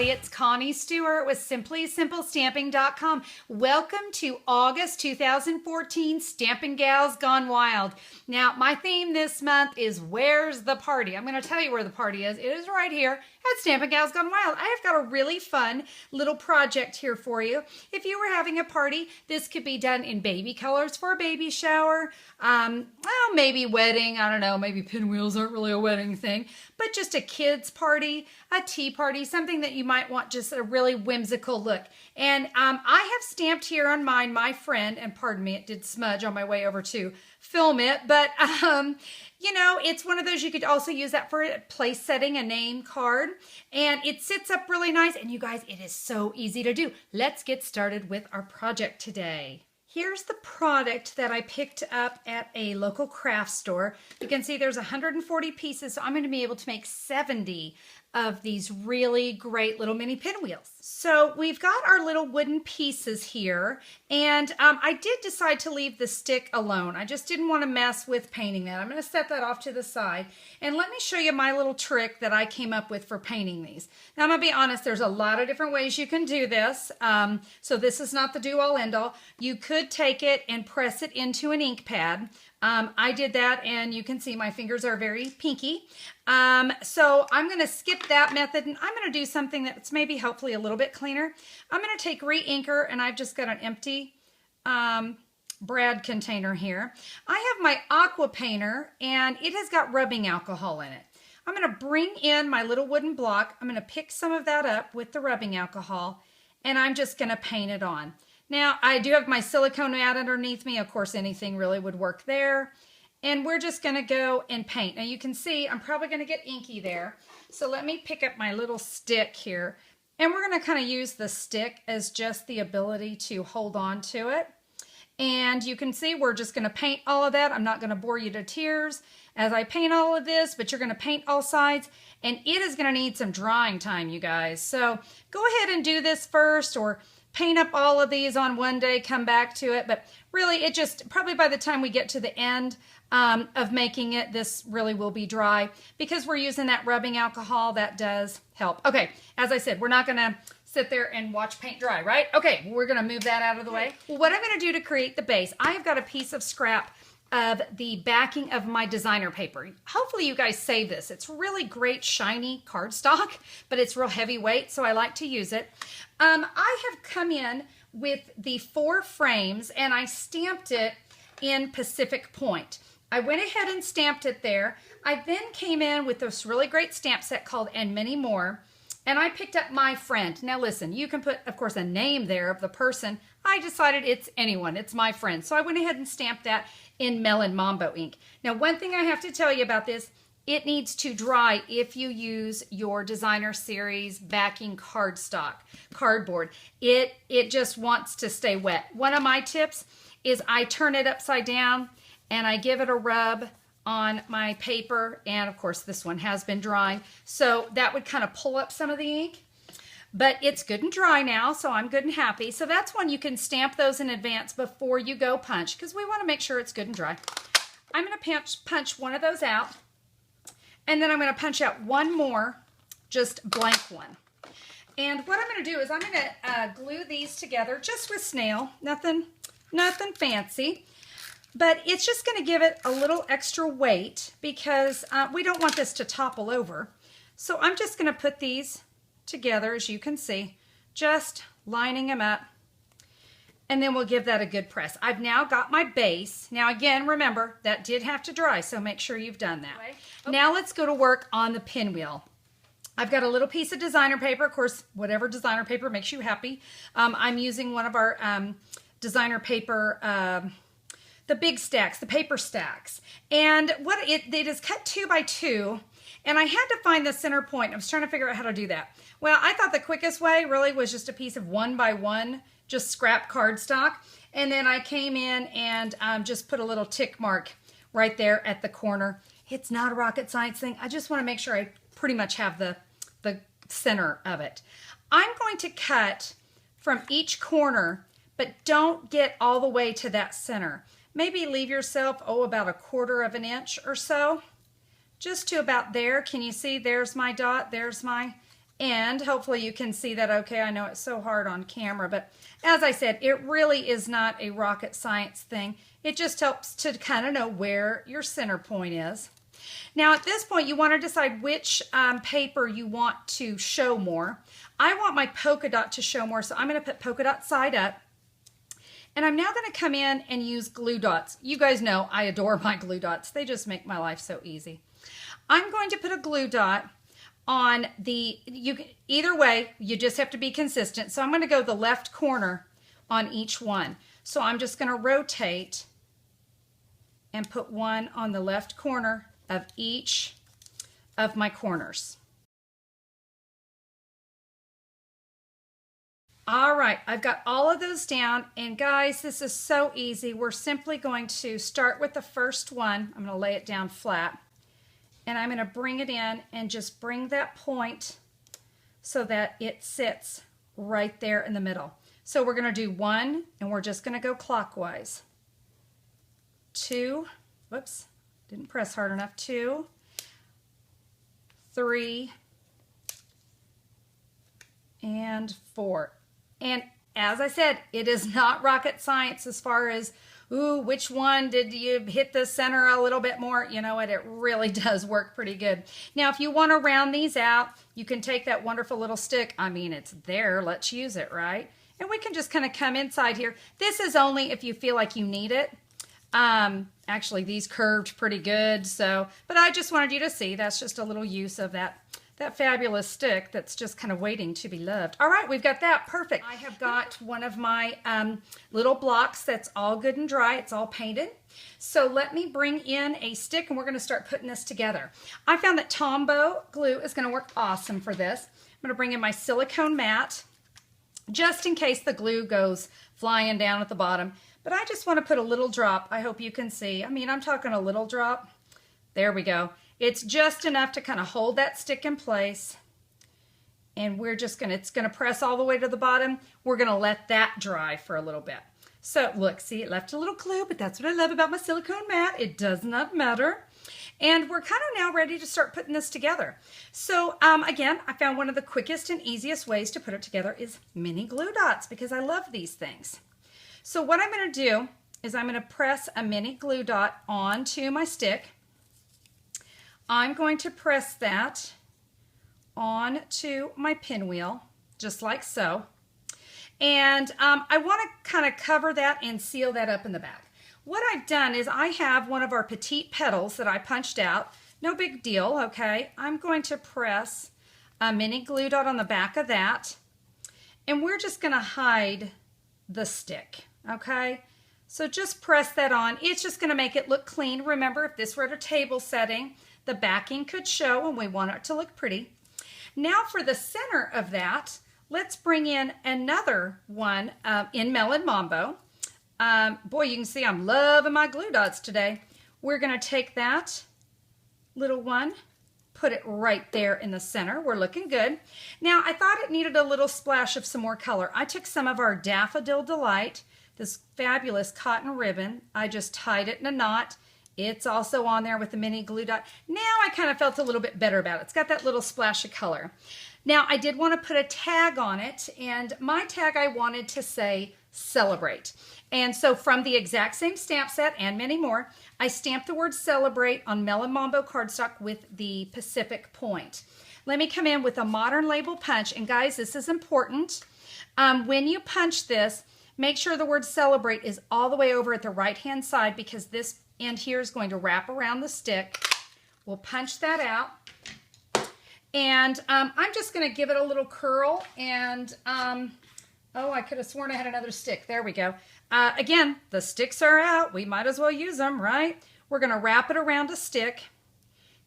everybody. It's Connie Stewart with SimplySimpleStamping.com. Welcome to August 2014 Stampin' Gals Gone Wild. Now, my theme this month is Where's the Party? I'm going to tell you where the party is. It is right here at Stampin' Gals Gone Wild. I have got a really fun little project here for you. If you were having a party, this could be done in baby colors for a baby shower. Well, maybe wedding. I don't know. Maybe pinwheels aren't really a wedding thing. But just a kid's party, a tea party, something that you might want just a really whimsical look. And I have stamped here on mine, my friend, and pardon me, it did smudge on my way over to film it. But, you know, it's one of those, you could also use that for place setting a name card. And it sits up really nice. And you guys, it is so easy to do. Let's get started with our project today. Here's the product that I picked up at a local craft store. You can see there's 140 pieces, so I'm going to be able to make 70 of these really great little mini pinwheels. So we've got our little wooden pieces here, and I did decide to leave the stick alone. I just didn't want to mess with painting that. I'm going to set that off to the side, and let me show you my little trick that I came up with for painting these. Now, I'm going to be honest, there's a lot of different ways you can do this, so this is not the do-all end-all. You could take it and press it into an ink pad. I did that, and you can see my fingers are very pinky. So I'm going to skip that method, and I'm going to do something that's maybe hopefully a little bit cleaner. I'm going to take re-inker, and I've just got an empty brad container here. I have my Aqua Painter, and it has got rubbing alcohol in it. I'm going to bring in my little wooden block. I'm going to pick some of that up with the rubbing alcohol, and I'm just going to paint it on. Now, I do have my silicone mat underneath me. Of course, anything really would work there. And we're just going to go and paint. Now, you can see I'm probably going to get inky there. So let me pick up my little stick here. And we're going to kind of use the stick as just the ability to hold on to it. And you can see we're just going to paint all of that. I'm not going to bore you to tears as I paint all of this, but you're going to paint all sides. And it is going to need some drying time, you guys. So go ahead and do this first, or paint up all of these on one day, come back to it. But really, it just, probably by the time we get to the end of making it, this really will be dry. Because we're using that rubbing alcohol, that does help. Okay, as I said, we're not going to sit there and watch paint dry, right? Okay, we're going to move that out of the way. Well, what I'm going to do to create the base, I have got a piece of scrap of the backing of my designer paper. Hopefully you guys save this. It's really great shiny cardstock, but it's real heavyweight, so I like to use it. I have come in with the 4 frames, and I stamped it in Pacific Point. I went ahead and stamped it there. I then came in with this really great stamp set called And Many More, and I picked up My Friend. Now listen, you can put, of course, a name there of the person. I decided it's anyone, it's my friend. So I went ahead and stamped that in Melon Mambo ink. Now, one thing I have to tell you about this, it needs to dry if you use your designer series backing cardboard. It just wants to stay wet. One of my tips is I turn it upside down and I give it a rub on my paper, and of course this one has been drying, so that would kind of pull up some of the ink. But it's good and dry now, so I'm good and happy. So that's when you can stamp those in advance before you go punch, because we want to make sure it's good and dry. I'm going to punch one of those out, and then I'm going to punch out one more, just blank one. And what I'm going to do is I'm going to glue these together just with snail, nothing fancy. But it's just going to give it a little extra weight because we don't want this to topple over. So I'm just going to put these together, as you can see, just lining them up, and then we'll give that a good press. I've now got my base. Now again, remember, that did have to dry, so make sure you've done that. Okay. Now let's go to work on the pinwheel. I've got a little piece of designer paper, of course, whatever designer paper makes you happy. I'm using one of our designer paper, the big stacks, the paper stacks. And what it is cut 2 by 2, and I had to find the center point. I was trying to figure out how to do that. Well, I thought the quickest way really was just a piece of 1 by 1, just scrap cardstock. And then I came in and just put a little tick mark right there at the corner. It's not a rocket science thing. I just want to make sure I pretty much have the center of it. I'm going to cut from each corner, but don't get all the way to that center. Maybe leave yourself, about 1/4 of an inch or so, just to about there. Can you see? There's my dot, there's my And hopefully you can see that okay. I know it's so hard on camera, but as I said, it really is not a rocket science thing. It just helps to kind of know where your center point is. Now at this point you want to decide which paper you want to show more. I want my polka dot to show more, so I'm going to put polka dot side up. And I'm now going to come in and use glue dots. You guys know I adore my glue dots. They just make my life so easy. I'm going to put a glue dot on either way, you just have to be consistent. So I'm going to go the left corner on each one. So I'm just going to rotate and put one on the left corner of each of my corners. All right, I've got all of those down, and guys, this is so easy. We're simply going to start with the first one. I'm going to lay it down flat, and I'm going to bring it in and just bring that point so that it sits right there in the middle. So we're going to do one, and we're just going to go clockwise. 2, whoops, didn't press hard enough. 2, 3, and 4. And as I said, it is not rocket science as far as, ooh, which one did you hit the center a little bit more? You know what, it really does work pretty good. Now, if you want to round these out, you can take that wonderful little stick. I mean, it's there, let's use it, right? And we can just kind of come inside here. This is only if you feel like you need it. Actually, these curved pretty good, so, but I just wanted you to see, that's just a little use of that fabulous stick that's just kind of waiting to be loved. All right, we've got that. Perfect. I have got one of my little blocks that's all good and dry. It's all painted. So let me bring in a stick and we're going to start putting this together. I found that Tombow glue is going to work awesome for this. I'm going to bring in my silicone mat just in case the glue goes flying down at the bottom. But I just want to put a little drop. I hope you can see. I mean, I'm talking a little drop. There we go. It's just enough to kind of hold that stick in place. And we're just going to, it's going to press all the way to the bottom. We're going to let that dry for a little bit. So look, see, it left a little glue, but that's what I love about my silicone mat. It does not matter. And we're kind of now ready to start putting this together. So again, I found one of the quickest and easiest ways to put it together is mini glue dots because I love these things. So what I'm going to do is I'm going to press a mini glue dot onto my stick. I'm going to press that onto my pinwheel, just like so. And I want to kind of cover that and seal that up in the back. What I've done is I have one of our Petite Petals that I punched out. No big deal, okay? I'm going to press a mini glue dot on the back of that. And we're just going to hide the stick, okay? So just press that on. It's just going to make it look clean. Remember, if this were at a table setting, the backing could show and we want it to look pretty. Now for the center of that, let's bring in another one in Melon Mambo. Boy, you can see I'm loving my glue dots today. We're going to take that little one, put it right there in the center. We're looking good. Now, I thought it needed a little splash of some more color. I took some of our Daffodil Delight, this fabulous cotton ribbon. I just tied it in a knot. It's also on there with the mini glue dot. Now I kind of felt a little bit better about it. It's got that little splash of color. Now I did want to put a tag on it, and my tag I wanted to say celebrate. And so from the exact same stamp set and many more, I stamped the word celebrate on Melon Mambo cardstock with the Pacific point. Let me come in with a modern label punch, and guys, this is important. When you punch this, make sure the word celebrate is all the way over at the right hand side because this end here is going to wrap around the stick. We'll punch that out. And I'm just going to give it a little curl. And, oh, I could have sworn I had another stick. There we go. Again, the sticks are out. We might as well use them, right? We're going to wrap it around a stick.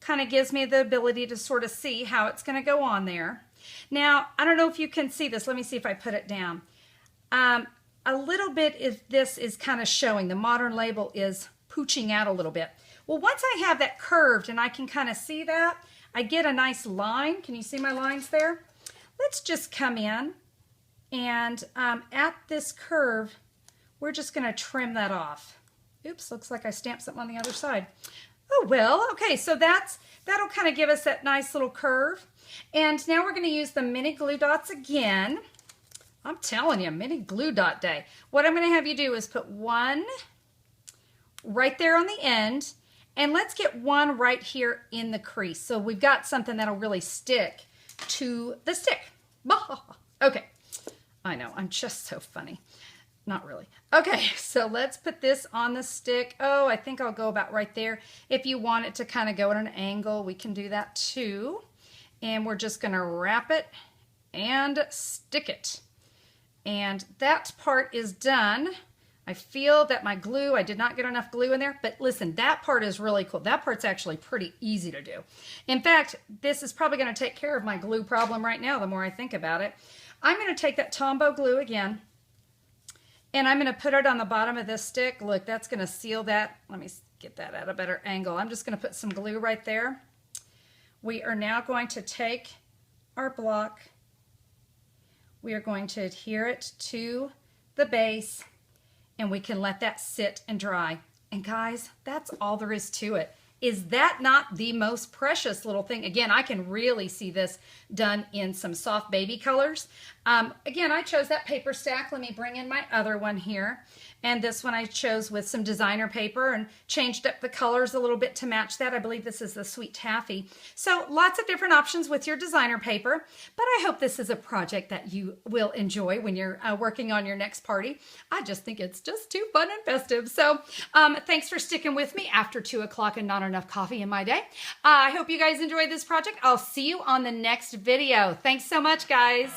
Kind of gives me the ability to sort of see how it's going to go on there. Now, I don't know if you can see this. Let me see if I put it down. A little bit if this is kind of showing. The modern label is pooching out a little bit. Well, once I have that curved and I can kind of see that, I get a nice line. Can you see my lines there? Let's just come in and at this curve, we're just going to trim that off. Oops, looks like I stamped something on the other side. Oh, well, okay, so that'll kind of give us that nice little curve. And now we're going to use the mini glue dots again. I'm telling you, mini glue dot day. What I'm going to have you do is put one right there on the end, and let's get one right here in the crease. So we've got something that'll really stick to the stick. Okay, I know, I'm just so funny. Not really. Okay, so let's put this on the stick. Oh, I think I'll go about right there. If you want it to kind of go at an angle, we can do that too. And we're just going to wrap it and stick it. And that part is done. I feel that my glue, I did not get enough glue in there, but listen, that part is really cool. That part's actually pretty easy to do. In fact, this is probably going to take care of my glue problem right now, the more I think about it. I'm going to take that Tombow glue again, and I'm going to put it on the bottom of this stick. Look, that's going to seal that. Let me get that at a better angle. I'm just going to put some glue right there. We are now going to take our block. We are going to adhere it to the base, and we can let that sit and dry. And guys, that's all there is to it. Is that not the most precious little thing? Again, I can really see this done in some soft baby colors. Again, I chose that paper stack. Let me bring in my other one here. And this one I chose with some designer paper and changed up the colors a little bit to match that. I believe this is the Sweet Taffy. So lots of different options with your designer paper, but I hope this is a project that you will enjoy when you're working on your next party. I just think it's just too fun and festive. So thanks for sticking with me after 2 o'clock and not enough coffee in my day. I hope you guys enjoyed this project. I'll see you on the next video. Thanks so much, guys.